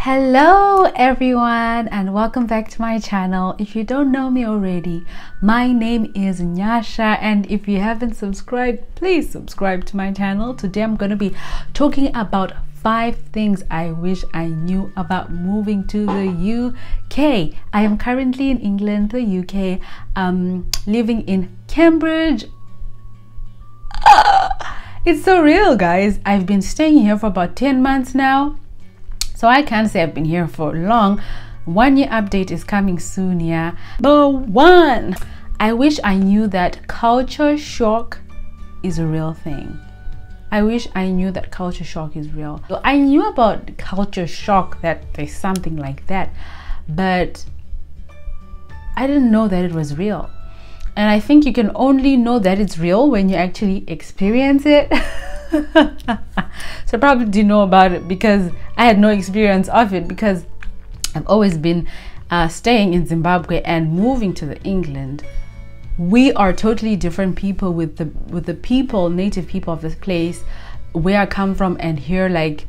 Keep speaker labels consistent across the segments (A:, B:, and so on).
A: Hello everyone and welcome back to my channel. If you don't know me already, my name is Nyasha, and if you haven't subscribed, please subscribe to my channel. Today I'm going to be talking about 5 things I wish I knew about moving to the UK. I am currently in England, the UK, living in Cambridge. It's so real, guys. I've been staying here for about 10 months now. So I can't say I've been here for long. 1 year update is coming soon, yeah. Number 1, I wish I knew that culture shock is a real thing. I wish I knew that culture shock is real. So I knew about culture shock, that there's something like that, but I didn't know that it was real. And I think you can only know that it's real when you actually experience it. So I probably didn't know about it because I had no experience of it, because I've always been staying in Zimbabwe and moving to England. We are totally different people with the people, native people of this place, where I come from and here. Like,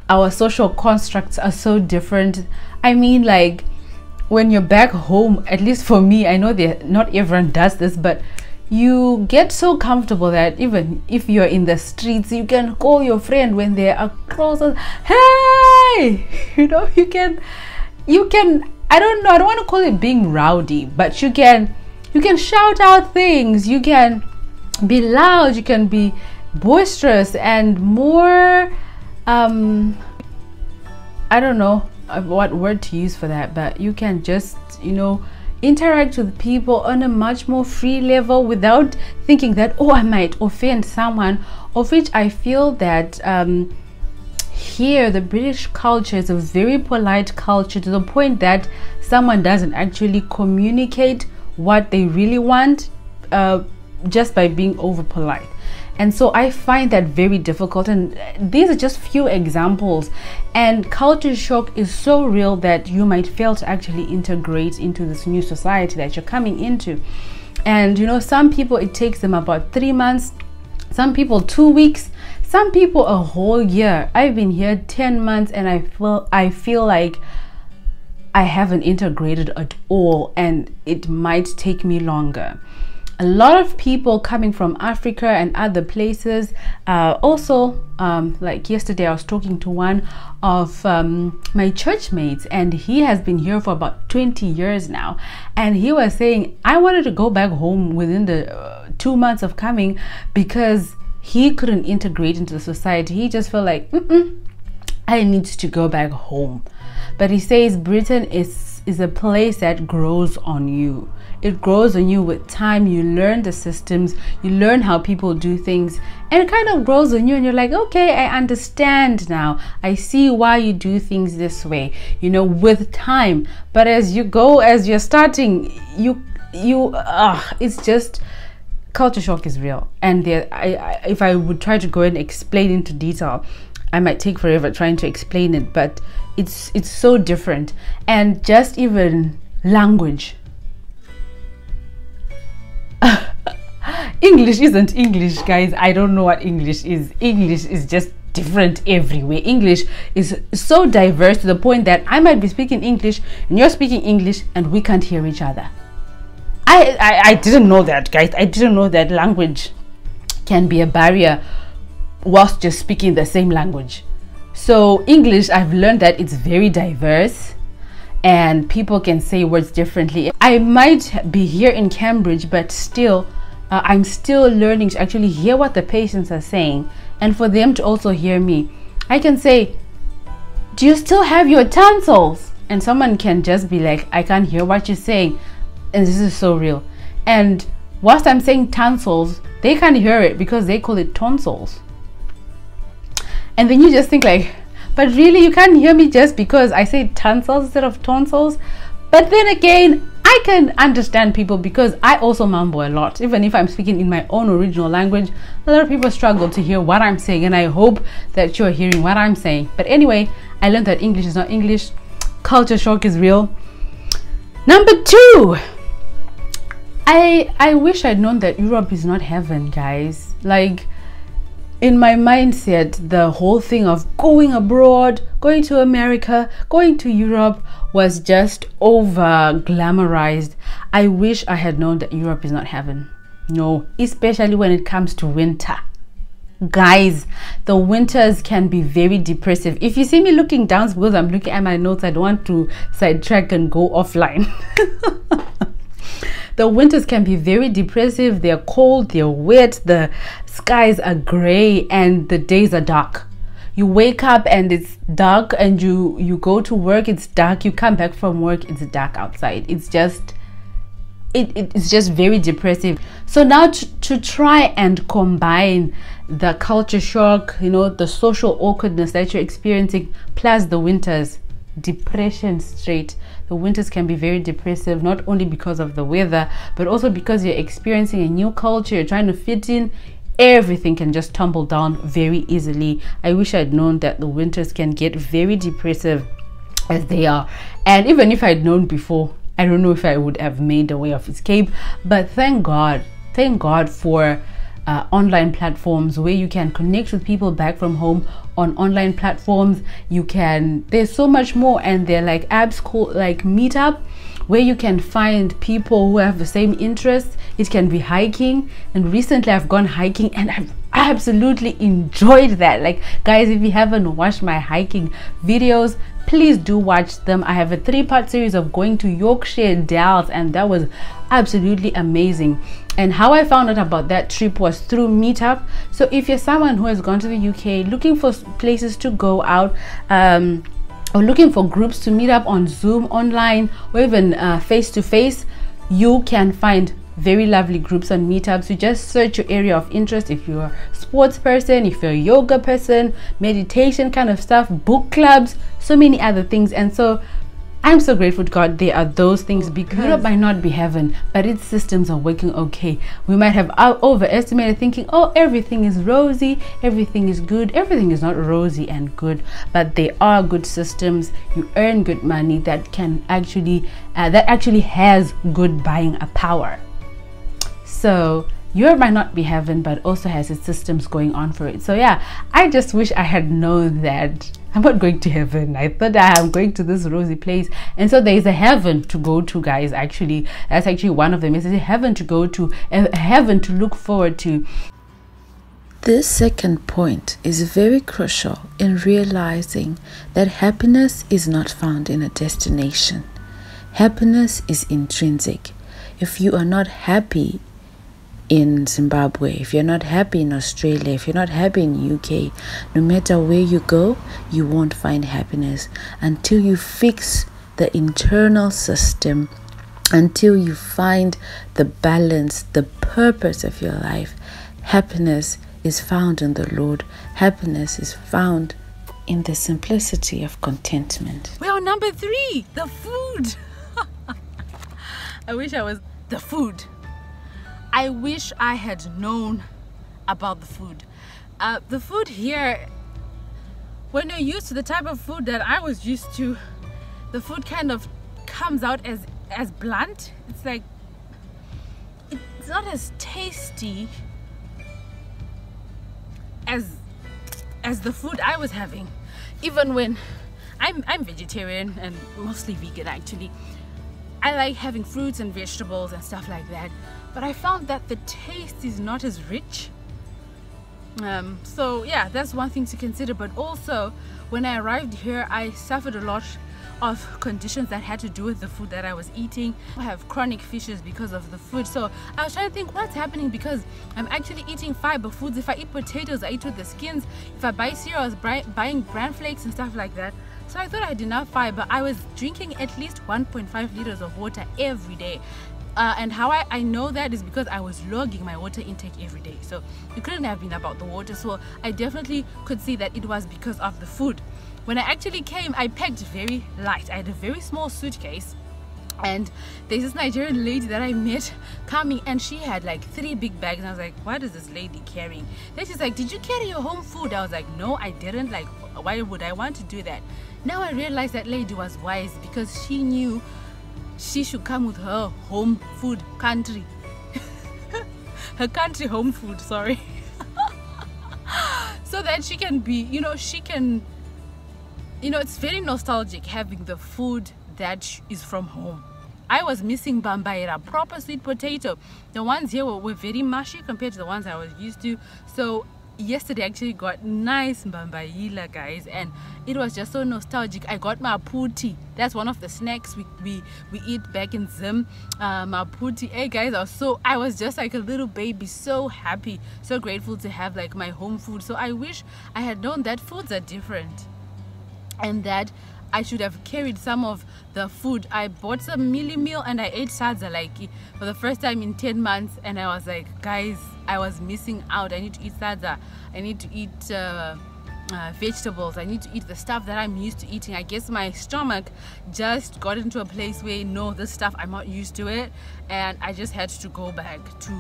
A: our social constructs are so different. I mean, like, when you're back home, at least for me, I know that not everyone does this, but you get so comfortable that even if you're in the streets, you can call your friend when they're across us, hey, you know, you can I don't know, I don't want to call it being rowdy, but you can shout out things, you can be loud, you can be boisterous and more I don't know what word to use for that, but you can just, you know, interact with people on a much more free level without thinking that, oh, I might offend someone. Of which I feel that here the British culture is a very polite culture, to the point that someone doesn't actually communicate what they really want just by being over polite. And so I find that very difficult, and these are just few examples. And culture shock is so real that you might fail to actually integrate into this new society that you're coming into. And you know, some people, it takes them about 3 months, some people 2 weeks, some people a whole year. I've been here 10 months and I feel like I haven't integrated at all, and it might take me longer. A lot of people coming from Africa and other places, also like yesterday I was talking to one of my church mates, and he has been here for about 20 years now, and he was saying, I wanted to go back home within the 2 months of coming, because he couldn't integrate into the society. He just felt like, I need to go back home. But he says Britain is a place that grows on you. It grows on you with time. You learn the systems, you learn how people do things, and it kind of grows on you, and you're like, okay, I understand now. I see why you do things this way, you know, with time. But as you go, as you're starting, it's just, culture shock is real. And if I would try to go and explain into detail, I might take forever trying to explain it, but it's so different. And just even language. English isn't English, guys. I don't know what English is. English is just different everywhere. English is so diverse to the point that I might be speaking English and you're speaking English and we can't hear each other. I didn't know that, guys. I didn't know that language can be a barrier whilst just speaking the same language. So English, I've learned that it's very diverse and people can say words differently. I might be here in Cambridge, but still I'm still learning to actually hear what the patients are saying, and for them to also hear me. I can say, do you still have your tonsils? And someone can just be like, I can't hear what you're saying. And this is so real. And whilst I'm saying tonsils, they can't hear it because they call it tonsils. And then you just think like, but really, you can't hear me just because I say tonsils instead of tonsils? But then again, I can understand people because I also mumble a lot. Even if I'm speaking in my own original language, a lot of people struggle to hear what I'm saying, and I hope that you're hearing what I'm saying. But anyway, I learned that English is not English. Culture shock is real. Number 2, I wish I'd known that Europe is not heaven, guys. Like, in my mindset, the whole thing of going abroad, going to America, going to Europe was just over glamorized. I wish I had known that Europe is not heaven. No, especially when it comes to winter. Guys, the winters can be very depressive. If you see me looking down because I'm looking at my notes, I don't want to sidetrack and go offline. The winters can be very depressive. They're cold, they're wet, the skies are gray, and the days are dark. You wake up and it's dark, and you go to work, it's dark. You come back from work, it's dark outside. It's just it's just very depressive. So now to try and combine the culture shock, you know, the social awkwardness that you're experiencing, plus the winters, depression straight. The winters can be very depressive, not only because of the weather, but also because you're experiencing a new culture, you're trying to fit in. Everything can just tumble down very easily. I wish I'd known that the winters can get very depressive as they are. And even if I'd known before, I don't know if I would have made a way of escape. But thank God for online platforms where you can connect with people back from home on online platforms. There's so much more, and they're like apps called like Meetup, where you can find people who have the same interests. It can be hiking, and recently I've gone hiking and I've absolutely enjoyed that. Like, guys, if you haven't watched my hiking videos, please do watch them. I have a 3-part series of going to Yorkshire Dales, and that was absolutely amazing. And how I found out about that trip was through Meetup. So if you're someone who has gone to the UK looking for places to go out, or looking for groups to meet up on Zoom, online, or even face to face, you can find very lovely groups on Meetups. You just search your area of interest. If you're a sports person, if you're a yoga person, meditation kind of stuff, book clubs, so many other things. And so I'm so grateful to God there are those things, because Europe might not be heaven, but its systems are working okay. We might have overestimated, thinking, oh, everything is rosy, everything is good. Everything is not rosy and good, but there are good systems. You earn good money that can actually has good buying power. So Europe might not be heaven, but also has its systems going on for it. So yeah, I just wish I had known that I'm not going to heaven. I thought I'm going to this rosy place. And so there is a heaven to go to, guys. Actually, that's actually one of them. It's a heaven to go to, a heaven to look forward to.
B: This second point is very crucial in realizing that happiness is not found in a destination. Happiness is intrinsic. If you are not happy in Zimbabwe, if you're not happy in Australia, if you're not happy in UK, no matter where you go, you won't find happiness until you fix the internal system, until you find the balance, the purpose of your life. Happiness is found in the Lord. Happiness is found in the simplicity of contentment.
A: We're on number 3, the food. I wish I was the food. I wish I had known about the food. The food here, when you're used to the type of food that I was used to, the food kind of comes out as blunt. It's like, it's not as tasty as the food I was having. Even when I'm vegetarian and mostly vegan actually. I like having fruits and vegetables and stuff like that, but I found that the taste is not as rich. So yeah, that's one thing to consider. But also, when I arrived here, I suffered a lot of conditions that had to do with the food that I was eating. I have chronic fissures because of the food. So I was trying to think what's happening, because I'm actually eating fiber foods. If I eat potatoes, I eat with the skins. If I buy cereal, I was buying bran flakes and stuff like that. So I thought I had enough fiber. I was drinking at least 1.5 liters of water every day. And how I know that is because I was logging my water intake every day. So it couldn't have been about the water. So I definitely could see that it was because of the food. When I actually came, I packed very light. I had a very small suitcase. And there's this Nigerian lady that I met coming, and she had like 3 big bags, and I was like, what is this lady carrying? Then she's like, did you carry your home food? I was like, no, I didn't. Like, why would I want to do that? Now I realized that lady was wise, because she knew she should come with her home food country. Her country home food, sorry. that she can be, you know, she can, you know, it's very nostalgic having the food that is from home. I was missing bambaira, proper sweet potato. The ones here were very mushy compared to the ones I was used to. So yesterday I actually got nice bambaila, guys, and it was just so nostalgic. I got maputi. That's one of the snacks we eat back in Zim. Maputi. Hey guys, I was just like a little baby, so happy, so grateful to have like my home food. So I wish I had known that foods are different and that I should have carried some of the food. I bought some mili meal and I ate sadza like for the first time in 10 months, and I was like, guys, I was missing out. I need to eat sadza. I need to eat vegetables. I need to eat the stuff that I'm used to eating. I guess my stomach just got into a place where, no, this stuff, I'm not used to it, and I just had to go back to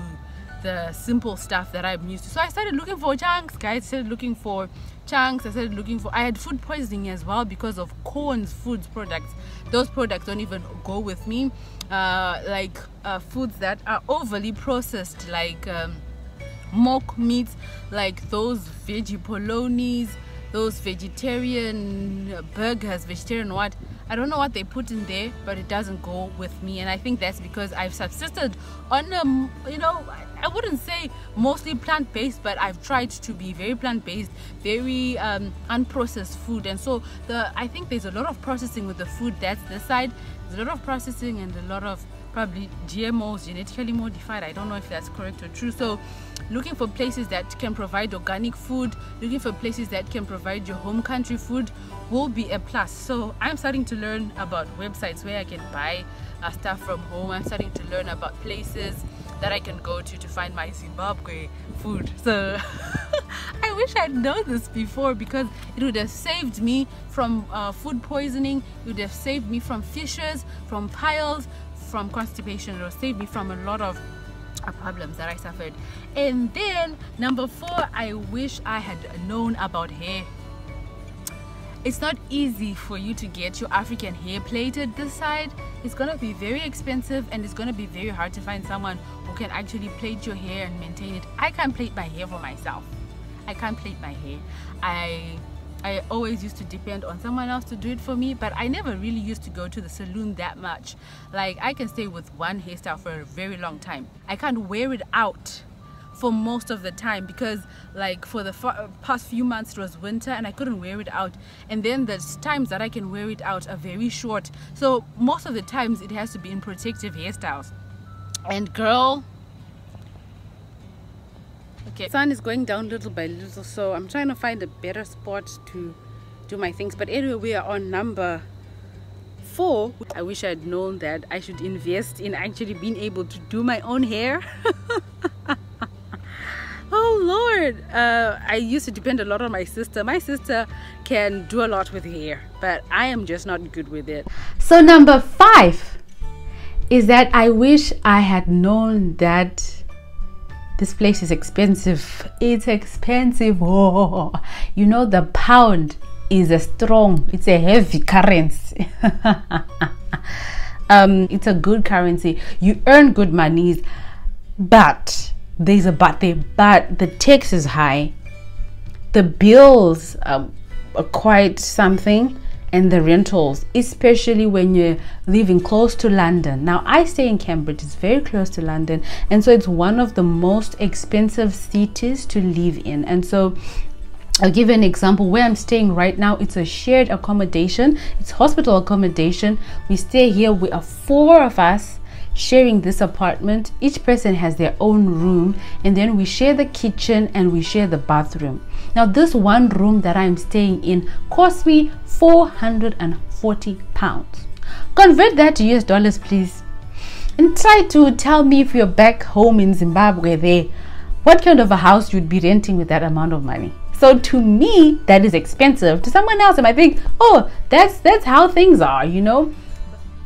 A: the simple stuff that I'm used to. So I started looking for chunks, guys. I started looking for chunks. I had food poisoning as well because of Corn's foods products. Those products don't even go with me. Foods that are overly processed, like mock meats, like those veggie polonies, those vegetarian burgers, vegetarian what, I don't know what they put in there, but it doesn't go with me. And I think that's because I've subsisted on you know, I wouldn't say mostly plant-based, but I've tried to be very plant-based, very unprocessed food. And so I think there's a lot of processing with the food that's this side. There's a lot of processing and a lot of probably GMOs, genetically modified. I don't know if that's correct or true. So looking for places that can provide organic food, looking for places that can provide your home country food will be a plus. So I'm starting to learn about websites where I can buy stuff from home. I'm starting to learn about places that I can go to find my Zimbabwe food. So I wish I'd known this before, because it would have saved me from food poisoning. It would have saved me from fissures, from piles, from constipation. It would have saved me from a lot of problems that I suffered. And then number 4, I wish I had known about hair. It's not easy for you to get your African hair plaited this side. It's gonna be very expensive, and it's gonna be very hard to find someone who can actually plait your hair and maintain it. I can't plait my hair for myself. I can't plait my hair. I always used to depend on someone else to do it for me, but I never really used to go to the salon that much. Like, I can stay with one hairstyle for a very long time. I can't wear it out for most of the time, because like for the past few months it was winter and I couldn't wear it out, and then the times that I can wear it out are very short. So most of the times it has to be in protective hairstyles. And girl, okay, sun is going down little by little, so I'm trying to find a better spot to do my things. But anyway, we are on number 4. I wish I had known that I should invest in actually being able to do my own hair. Oh Lord, I used to depend a lot on my sister. My sister can do a lot with hair, but I am just not good with it. So number 5 is that I wish I had known that this place is expensive. It's expensive. Oh, you know, the pound is it's a heavy currency. It's a good currency. You earn good monies, but there's a but there. But the tax is high. The bills are quite something, and the rentals, especially when you're living close to London. Now, I stay in Cambridge. It's very close to London, and so it's one of the most expensive cities to live in. And so I'll give you an example. Where I'm staying right now, it's a shared accommodation. It's hospital accommodation. We stay here. We are 4 of us sharing this apartment. Each person has their own room, and then we share the kitchen and we share the bathroom. Now, this one room that I'm staying in cost me £440. Convert that to US dollars, please, and try to tell me, if you're back home in Zimbabwe there, what kind of a house you'd be renting with that amount of money. So to me, that is expensive. To someone else, I might think, oh, that's how things are, you know.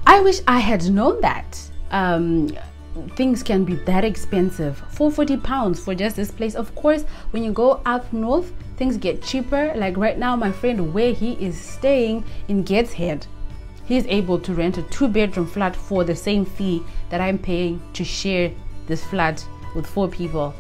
A: I wish I had known that things can be that expensive. £440 for just this place. Of course, when you go up north, things get cheaper. Like right now, my friend, where he is staying in Gateshead, he's able to rent a 2-bedroom flat for the same fee that I'm paying to share this flat with 4 people.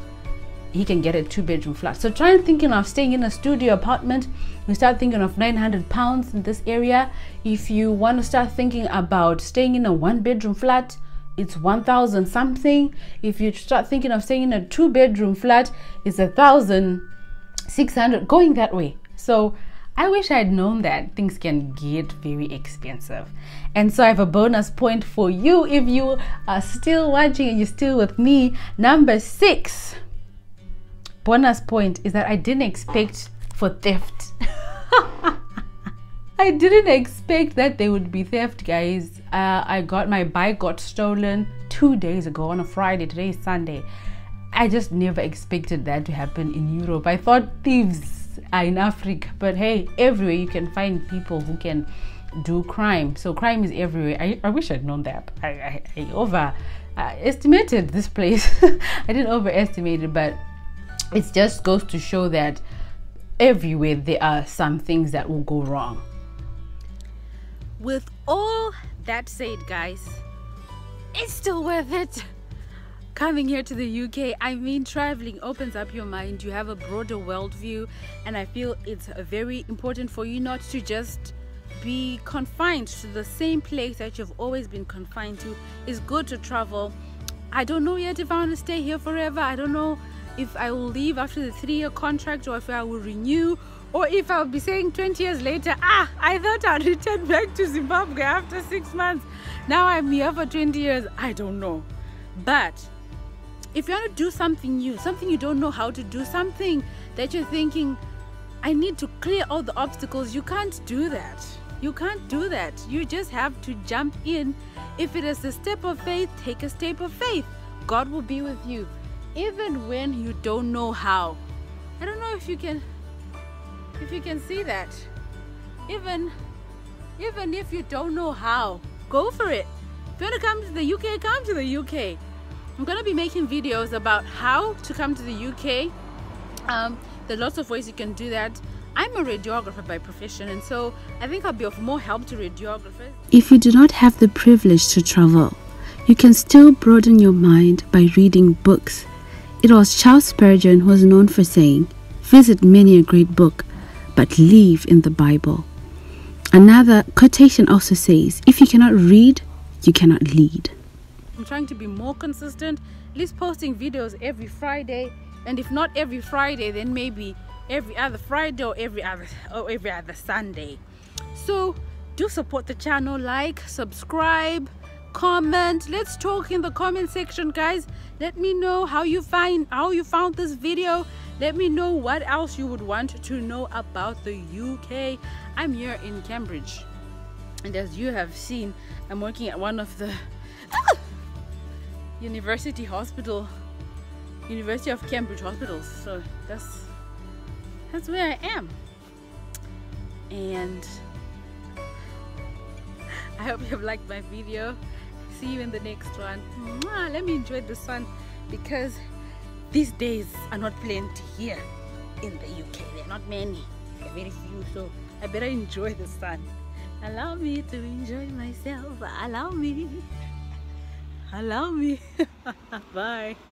A: he can get a 2-bedroom flat. So try and thinking of staying in a studio apartment, you start thinking of £900 in this area. If you want to start thinking about staying in a 1-bedroom flat, it's 1,000 something. If you start thinking of staying in a 2-bedroom flat, it's 1,600, going that way. So I wish I had known that things can get very expensive. And so I have a bonus point for you if you are still watching and you're still with me. Number 6 bonus point is that I didn't expect for theft. I didn't expect that there would be theft, guys. My bike got stolen 2 days ago on a Friday. Today is Sunday. I just never expected that to happen in Europe. I thought thieves are in Africa, but hey, everywhere you can find people who can do crime. So crime is everywhere. I wish I'd known that. I overestimated this place. I didn't overestimate it, but it just goes to show that everywhere there are some things that will go wrong. With all that said, guys, it's still worth it. Coming here to the UK, I mean, traveling opens up your mind. You have a broader worldview, and I feel it's very important for you not to just be confined to the same place that you've always been confined to. It's good to travel. I don't know yet if I want to stay here forever. I don't know if I will leave after the 3-year contract, or if I will renew, or if I'll be saying 20 years later, I thought I'd return back to Zimbabwe after 6 months. Now I'm here for 20 years. I don't know. But if you want to do something new, something you don't know how to do, something that you're thinking, I need to clear all the obstacles, you can't do that. You can't do that. You just have to jump in. If it is a step of faith, take a step of faith. God will be with you, even when you don't know how. I don't know if you can see that. Even if you don't know how, go for it. If you want to come to the UK, come to the UK. I'm going to be making videos about how to come to the UK. There are lots of ways you can do that. I'm a radiographer by profession, and so I think I'll be of more help to radiographers.
B: If you do not have the privilege to travel, you can still broaden your mind by reading books. It was Charles Spurgeon who was known for saying, "Visit many a great book, but leave in the Bible." Another quotation also says, "If you cannot read, you cannot lead."
A: I'm trying to be more consistent, at least posting videos every Friday, and if not every Friday, then maybe every other Friday or every other Sunday. So do support the channel, like, subscribe, comment. Let's talk in the comment section, guys. Let me know how you found this video. Let me know what else you would want to know about the UK. I'm here in Cambridge, and as you have seen, I'm working at one of the University of Cambridge hospitals. So that's where I am, and I hope you have liked my video. See you in the next one. Let me enjoy the sun, because these days are not plenty here in the UK. There are not many, there are very few, so I better enjoy the sun. Allow me to enjoy myself. Allow me. Bye.